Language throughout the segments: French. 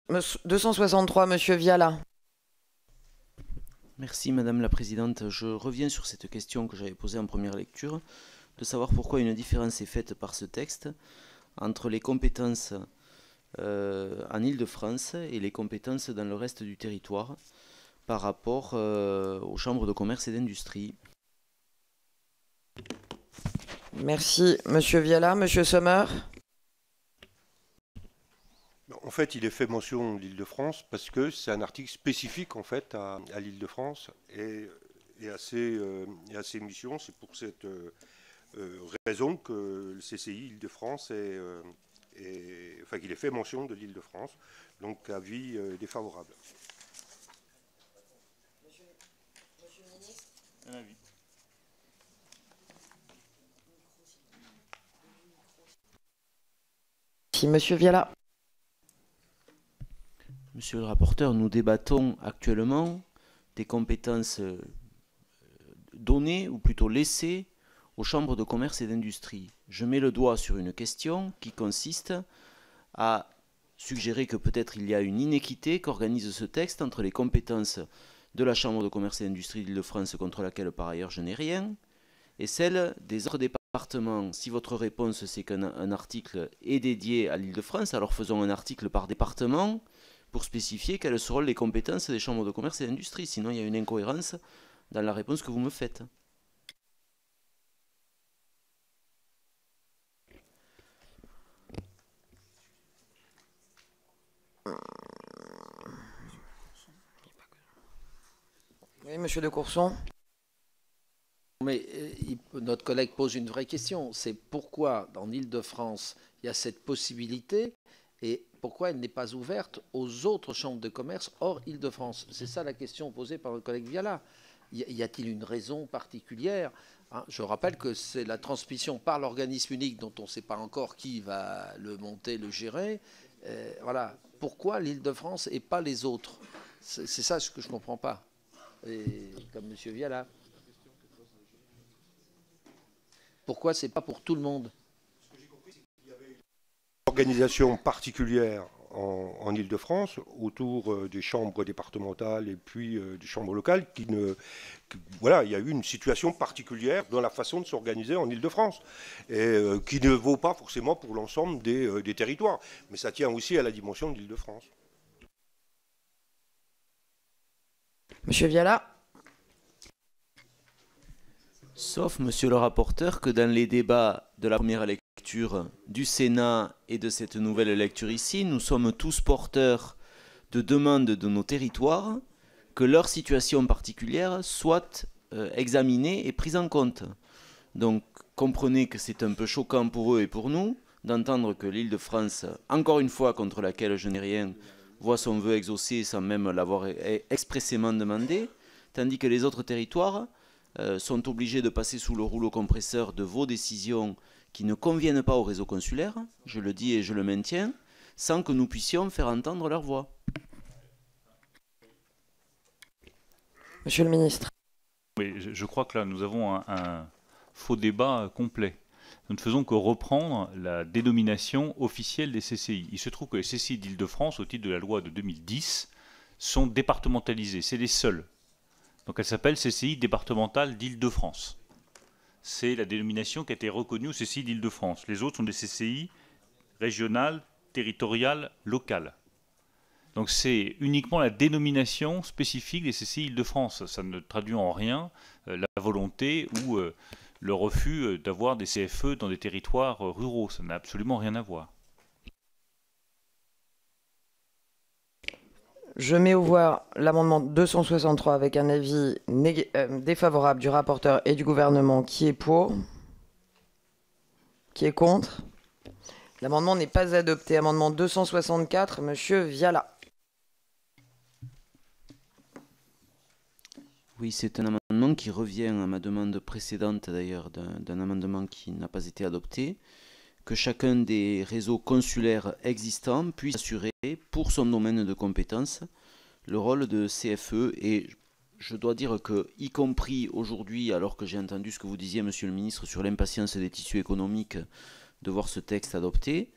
263, Monsieur Viala. Merci Madame la Présidente. Je reviens sur cette question que j'avais posée en première lecture, de savoir pourquoi une différence est faite par ce texte entre les compétences en Île-de-France et les compétences dans le reste du territoire par rapport aux chambres de commerce et d'industrie. Merci, Monsieur Viala. Monsieur Sommer. En fait, il est fait mention de l'Île-de-France parce que c'est un article spécifique en fait à l'Île-de-France et à ses missions. C'est pour cette raison que le CCI Île-de-France enfin, qu'il est fait mention de l'Île-de-France. Donc, avis défavorable. Monsieur le ministre. Un avis. Merci, Monsieur Viala. Monsieur le rapporteur, nous débattons actuellement des compétences données, ou plutôt laissées, aux chambres de commerce et d'industrie. Je mets le doigt sur une question qui consiste à suggérer que peut-être il y a une inéquité qu'organise ce texte entre les compétences de la Chambre de commerce et d'industrie d'Île-de-France, contre laquelle par ailleurs je n'ai rien, et celles des autres départements. Si votre réponse c'est qu'un article est dédié à l'Île-de-France, alors faisons un article par département pour spécifier quelles seront les compétences des chambres de commerce et d'industrie. Sinon, il y a une incohérence dans la réponse que vous me faites. Oui, Monsieur de Courson. Mais notre collègue pose une vraie question. C'est pourquoi, dans l'Île-de-France, il y a cette possibilité et pourquoi elle n'est pas ouverte aux autres chambres de commerce hors Île-de-France. C'est ça la question posée par le collègue Viala. Y a-t-il une raison particulière? Je rappelle que c'est la transmission par l'organisme unique dont on ne sait pas encore qui va le monter, le gérer. Voilà. Pourquoi l'Île-de-France et pas les autres? C'est ça ce que je ne comprends pas. Et comme M. Viala. Pourquoi c'est pas pour tout le monde? Organisation particulière en Île-de-France autour des chambres départementales et puis des chambres locales voilà, il y a eu une situation particulière dans la façon de s'organiser en Île-de-France et qui ne vaut pas forcément pour l'ensemble des territoires, mais ça tient aussi à la dimension de l'Île-de-France. Monsieur Viala. Sauf, monsieur le rapporteur, que dans les débats de la première lecture du Sénat et de cette nouvelle lecture ici, nous sommes tous porteurs de demandes de nos territoires que leur situation particulière soit examinée et prise en compte. Donc, comprenez que c'est un peu choquant pour eux et pour nous d'entendre que l'Île-de-France, encore une fois contre laquelle je n'ai rien, voit son vœu exaucé sans même l'avoir expressément demandé, tandis que les autres territoires sont obligés de passer sous le rouleau compresseur de vos décisions qui ne conviennent pas au réseau consulaire, je le dis et je le maintiens, sans que nous puissions faire entendre leur voix. Monsieur le ministre. Oui, je crois que là, nous avons un faux débat complet. Nous ne faisons que reprendre la dénomination officielle des CCI. Il se trouve que les CCI d'Île-de-France, au titre de la loi de 2010, sont départementalisées. C'est les seuls. Donc elle s'appelle CCI départementale d'Île-de-France. C'est la dénomination qui a été reconnue au CCI d'Île-de-France. Les autres sont des CCI régionales, territoriales, locales. Donc c'est uniquement la dénomination spécifique des CCI Île-de-France. Ça ne traduit en rien la volonté ou le refus d'avoir des CFE dans des territoires ruraux. Ça n'a absolument rien à voir. Je mets au voix l'amendement 263 avec un avis défavorable du rapporteur et du gouvernement. Qui est pour? Qui est contre? L'amendement n'est pas adopté. Amendement 264, Monsieur Viala. Oui, c'est un amendement qui revient à ma demande précédente d'ailleurs, d'un amendement qui n'a pas été adopté, que chacun des réseaux consulaires existants puisse assurer pour son domaine de compétence le rôle de CFE. Et je dois dire que, y compris aujourd'hui, alors que j'ai entendu ce que vous disiez, monsieur le ministre, sur l'impatience des tissus économiques de voir ce texte adopté,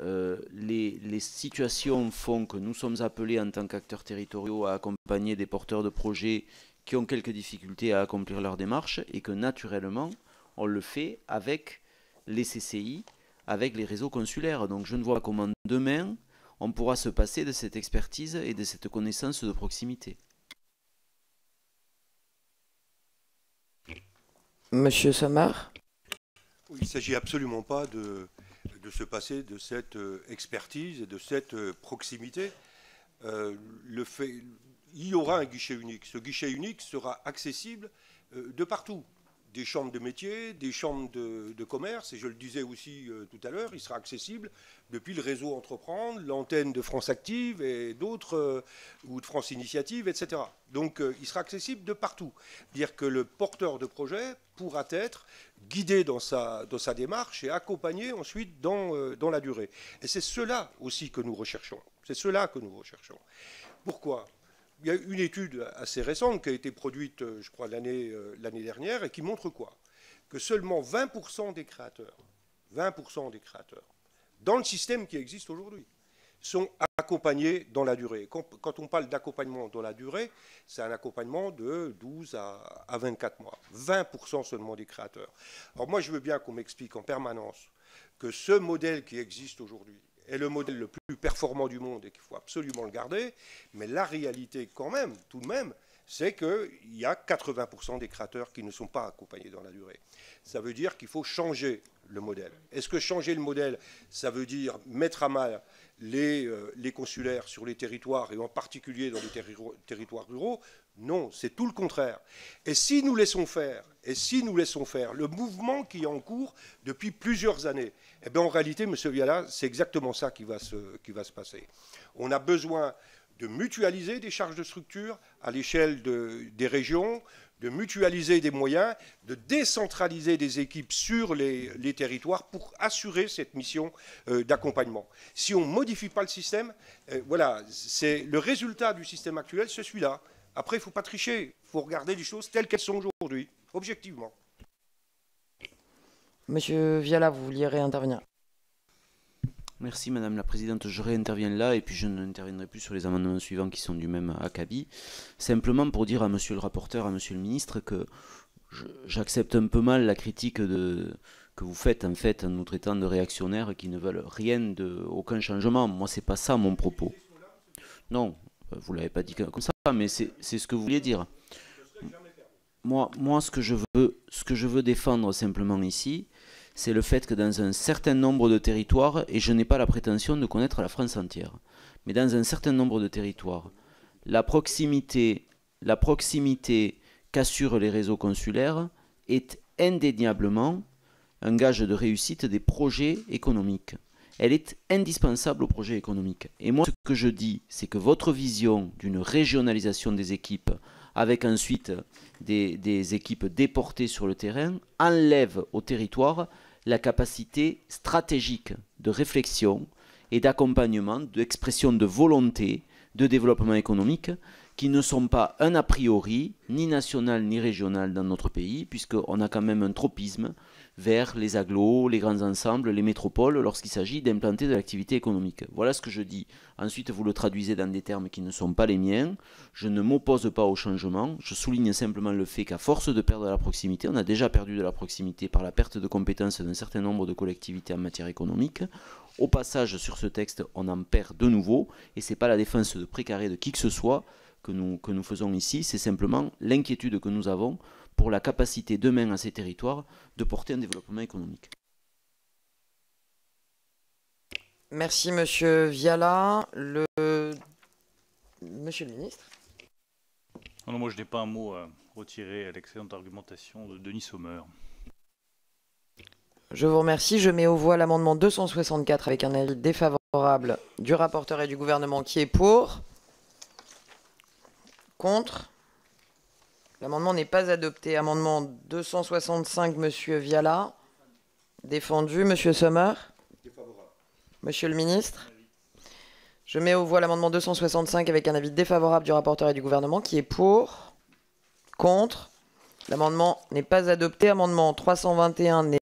les situations font que nous sommes appelés en tant qu'acteurs territoriaux à accompagner des porteurs de projets qui ont quelques difficultés à accomplir leur démarche et que naturellement, on le fait avec les CCI, avec les réseaux consulaires. Donc je ne vois pas comment demain, on pourra se passer de cette expertise et de cette connaissance de proximité. Monsieur Sommer. Oui, il ne s'agit absolument pas de se passer de cette expertise et de cette proximité. Il y aura un guichet unique. Ce guichet unique sera accessible de partout. Des chambres de métiers, des chambres de commerce, et je le disais aussi tout à l'heure, il sera accessible depuis le réseau Entreprendre, l'antenne de France Active et d'autres, ou de France Initiative, etc. Donc il sera accessible de partout. Dire que le porteur de projet pourra être guidé dans sa démarche et accompagné ensuite dans la durée. Et c'est cela aussi que nous recherchons. C'est cela que nous recherchons. Pourquoi ? Il y a une étude assez récente qui a été produite, je crois, l'année dernière, et qui montre quoi? Que seulement 20% des créateurs, dans le système qui existe aujourd'hui, sont accompagnés dans la durée. Quand on parle d'accompagnement dans la durée, c'est un accompagnement de 12 à 24 mois. 20% seulement des créateurs. Alors moi, je veux bien qu'on m'explique en permanence que ce modèle qui existe aujourd'hui est le modèle le plus performant du monde et qu'il faut absolument le garder, mais la réalité quand même, tout de même, c'est qu'il y a 80% des créateurs qui ne sont pas accompagnés dans la durée. Ça veut dire qu'il faut changer le modèle. Est-ce que changer le modèle, ça veut dire mettre à mal les consulaires sur les territoires, et en particulier dans les territoires ruraux? Non, c'est tout le contraire. Et si nous laissons faire, le mouvement qui est en cours depuis plusieurs années, eh bien en réalité, M. Viala, c'est exactement ça qui va se passer. On a besoin de mutualiser des charges de structure à l'échelle des régions, de mutualiser des moyens, de décentraliser des équipes sur les territoires pour assurer cette mission d'accompagnement. Si on ne modifie pas le système, voilà, c'est le résultat du système actuel, c'est celui-là. Après, il ne faut pas tricher, il faut regarder les choses telles qu'elles sont aujourd'hui, objectivement. Monsieur Viala, vous vouliez réintervenir? Merci Madame la Présidente, je réinterviens là et puis je n'interviendrai plus sur les amendements suivants qui sont du même acabit. Simplement pour dire à Monsieur le rapporteur, à Monsieur le Ministre que j'accepte un peu mal la critique que vous faites en fait en nous traitant de réactionnaires qui ne veulent rien aucun changement. Moi c'est pas ça mon propos. Non, vous l'avez pas dit comme ça, mais c'est ce que vous vouliez dire. Moi ce que je veux défendre simplement ici, c'est le fait que dans un certain nombre de territoires, et je n'ai pas la prétention de connaître la France entière, mais dans un certain nombre de territoires, la proximité qu'assurent les réseaux consulaires est indéniablement un gage de réussite des projets économiques. Elle est indispensable aux projets économiques. Et moi, ce que je dis, c'est que votre vision d'une régionalisation des équipes, avec ensuite des équipes déportées sur le terrain, enlève au territoire la capacité stratégique de réflexion et d'accompagnement, d'expression de volonté, de développement économique, qui ne sont pas un a priori, ni national ni régional dans notre pays, puisqu'on a quand même un tropisme vers les agglos, les grands ensembles, les métropoles, lorsqu'il s'agit d'implanter de l'activité économique. Voilà ce que je dis. Ensuite, vous le traduisez dans des termes qui ne sont pas les miens. Je ne m'oppose pas au changement. Je souligne simplement le fait qu'à force de perdre la proximité, on a déjà perdu de la proximité par la perte de compétences d'un certain nombre de collectivités en matière économique. Au passage, sur ce texte, on en perd de nouveau, et ce n'est pas la défense de précaré de qui que ce soit que nous faisons ici, c'est simplement l'inquiétude que nous avons pour la capacité demain à ces territoires de porter un développement économique. Merci Monsieur Viala. Monsieur le Ministre. Non, moi je n'ai pas un mot à retirer à l'excellente argumentation de Denis Sommer. Je vous remercie. Je mets aux voix l'amendement 264 avec un avis défavorable du rapporteur et du gouvernement qui est pour. Contre. L'amendement n'est pas adopté. Amendement 265, Monsieur Viala. Défendu. Monsieur Sommer. Défavorable. Monsieur le Ministre. Je mets aux voix l'amendement 265 avec un avis défavorable du rapporteur et du gouvernement qui est pour. Contre. L'amendement n'est pas adopté. Amendement 321 n'est